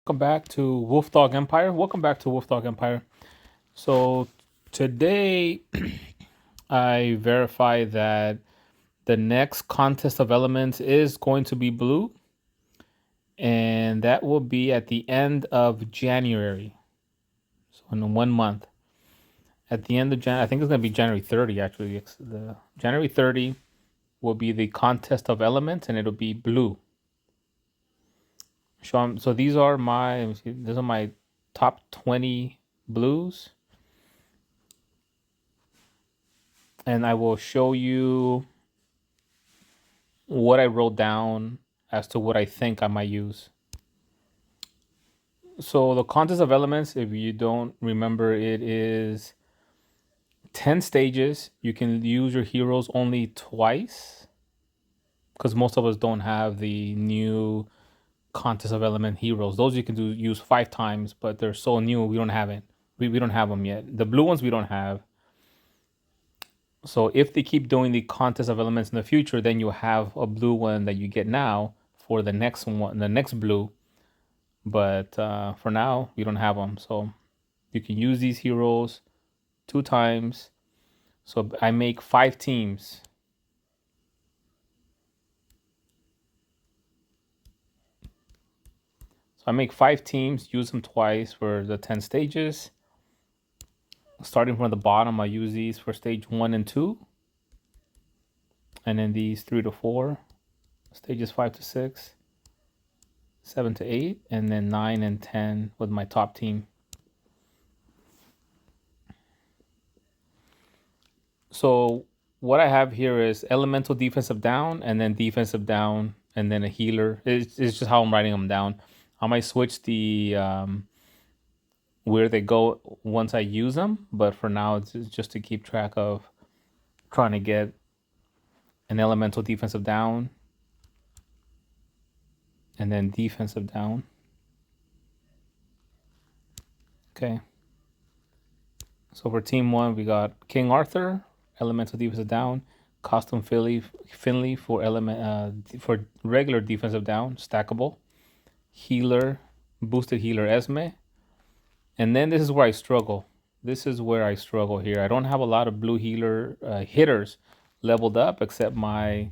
Welcome back to Wolf Dog Empire. Welcome back to Wolf Dog Empire. So today I verify that the next contest of elements is going to be blue, and that will be at the end of January. So in 1 month. At the end of Jan, I think it's going to be January 30. Actually, the January 30 will be the contest of elements, and it'll be blue. So these are my top 20 blues. And I will show you what I wrote down as to what I think I might use. So the contest of elements, if you don't remember, it is 10 stages. You can use your heroes only twice because most of us don't have the new contest of element heroes. Those you can use 5 times, but they're so new we don't have it. We don't have them yet. The blue ones we don't have. So if they keep doing the contest of elements in the future, then you'll have a blue one that you get now for the next one, the next blue. But for now, we don't have them. So you can use these heroes 2 times. So I make 5 teams. So I make 5 teams, use them twice for the 10 stages. Starting from the bottom, I use these for stage 1 and 2. And then these 3 to 4, stages 5 to 6, 7 to 8, and then 9 and 10 with my top team. So what I have here is elemental defensive down, and then defensive down, and then a healer. It's just how I'm writing them down. I might switch the where they go once I use them, but for now it's just to keep track of trying to get an elemental defensive down, and then defensive down. Okay. So for team 1, we got King Arthur, elemental defensive down. Costume Finley for for regular defensive down, stackable. Healer, boosted healer Esme. And then this is where I struggle. This is where I struggle here. I don't have a lot of blue healer hitters leveled up, except my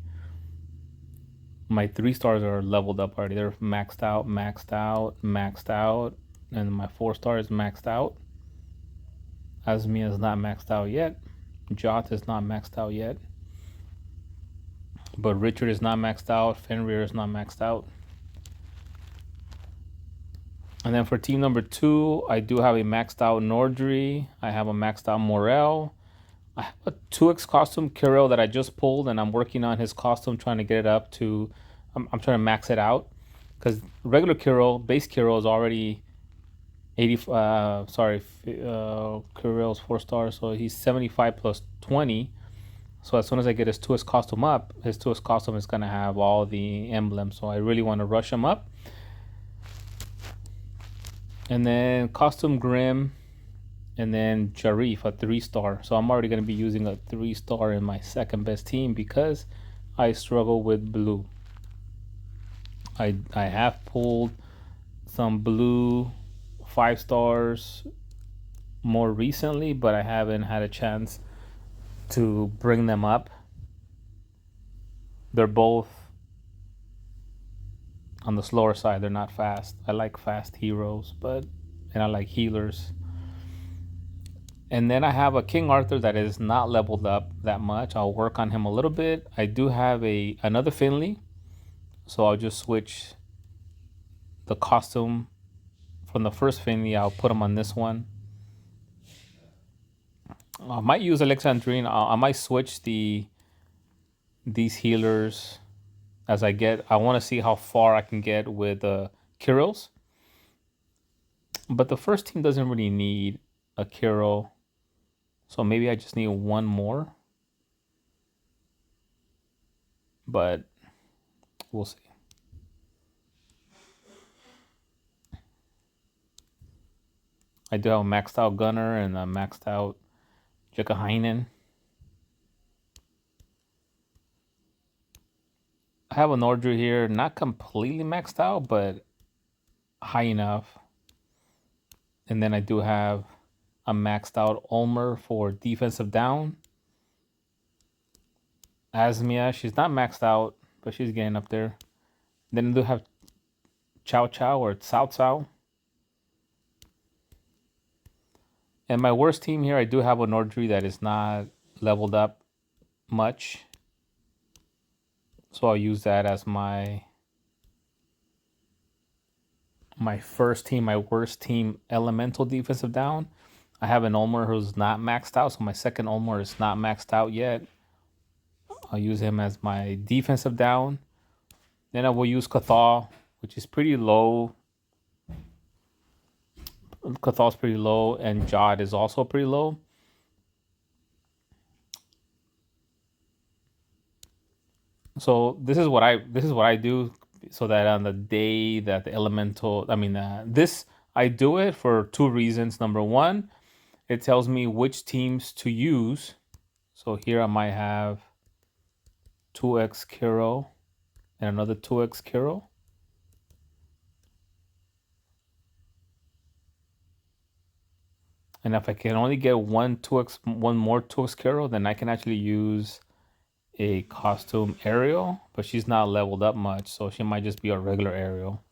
3 stars are leveled up already. They're maxed out, maxed out, maxed out, and my 4 star is maxed out. Asmia is not maxed out yet. Jot is not maxed out yet. But Richard is not maxed out. Fenrir is not maxed out. And then for team number 2, I do have a maxed out Nordry. I have a maxed out Morel. I have a 2x costume Kirill that I just pulled, and I'm working on his costume, trying to get it up to. I'm trying to max it out because regular Kirill, base Kirill is already 80. Kirill's 4 stars, so he's 75 plus 20. So as soon as I get his 2x costume up, his 2x costume is gonna have all the emblems. So I really want to rush him up. And then costume Grim, and then Jarif, a 3 star. So I'm already going to be using a 3 star in my second best team because I struggle with blue. I have pulled some blue 5 stars more recently, but I haven't had a chance to bring them up. They're both on the slower side. They're not fast. I like fast heroes, and I like healers. And then I have a King Arthur that is not leveled up that much. I'll work on him a little bit. I do have another Finley, so I'll just switch the costume from the first Finley. I'll put him on this one. I might use Alexandrine. I might switch these healers as I get. I want to see how far I can get with Kirills. But the first team doesn't really need a Kirill, so maybe I just need one more. But we'll see. I do have a maxed out Gunner and a maxed out Jekaheinen. I have an Nordry here, not completely maxed out, but high enough. And then I do have a maxed out Ulmer for defensive down. Asmia, she's not maxed out, but she's getting up there. Then I do have Chow Chow or Cao Cao. And my worst team here, I do have a Nordry that is not leveled up much. So I'll use that as my first team, my worst team elemental defensive down. I have an Ulmer who's not maxed out, so my second Ulmer is not maxed out yet. I'll use him as my defensive down. Then I will use Cathal, which is pretty low. Cathal's pretty low, and Jod is also pretty low. So this is what I do, so that on the day that the elemental, this I do it for two reasons. Number one, it tells me which teams to use. So here I might have 2x Kiro and another 2x Kiro. And if I can only get one more 2x Kiro, then I can actually use a costume Ariel, but she's not leveled up much, so she might just be a regular Ariel.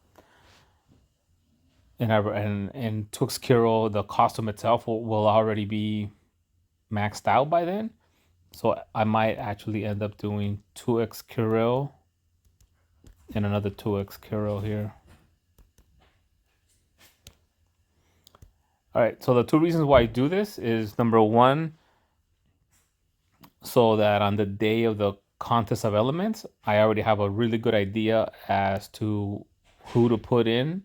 And 2x Kiro, the costume itself will already be maxed out by then. So I might actually end up doing 2x Kiro and another 2x Kiro here. All right, so the two reasons why I do this is, number one, so that on the day of the contest of elements, I already have a really good idea as to who to put in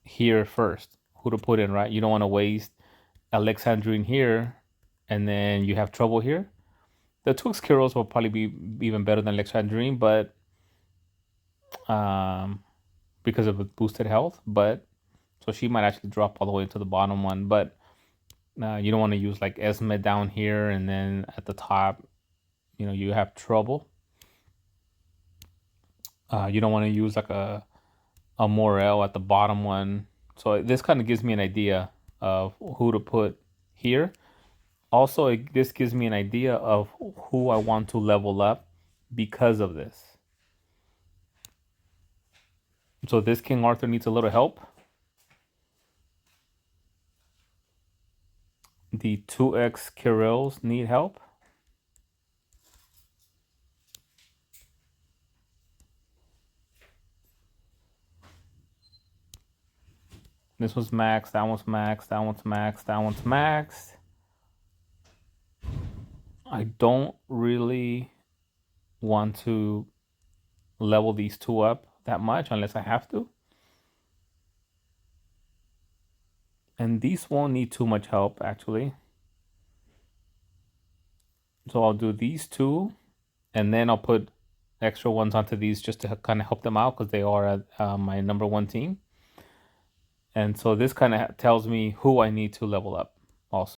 here first. Who to put in, right? You don't want to waste Alexandrine here and then you have trouble here. The 2x Kiros will probably be even better than Alexandrine, but because of the boosted health, but so she might actually drop all the way to the bottom one. But you don't want to use like Esme down here and then at the top, you have trouble. You don't want to use like a Morel at the bottom one. So this kind of gives me an idea of who to put here. Also, this gives me an idea of who I want to level up because of this. So this King Arthur needs a little help. The 2x Kirils need help. This one's maxed, that one's maxed, that one's maxed, that one's maxed. I don't really want to level these two up that much unless I have to. And these won't need too much help, actually. So I'll do these two, and then I'll put extra ones onto these just to kind of help them out because they are at my number one team. And so this kind of tells me who I need to level up also.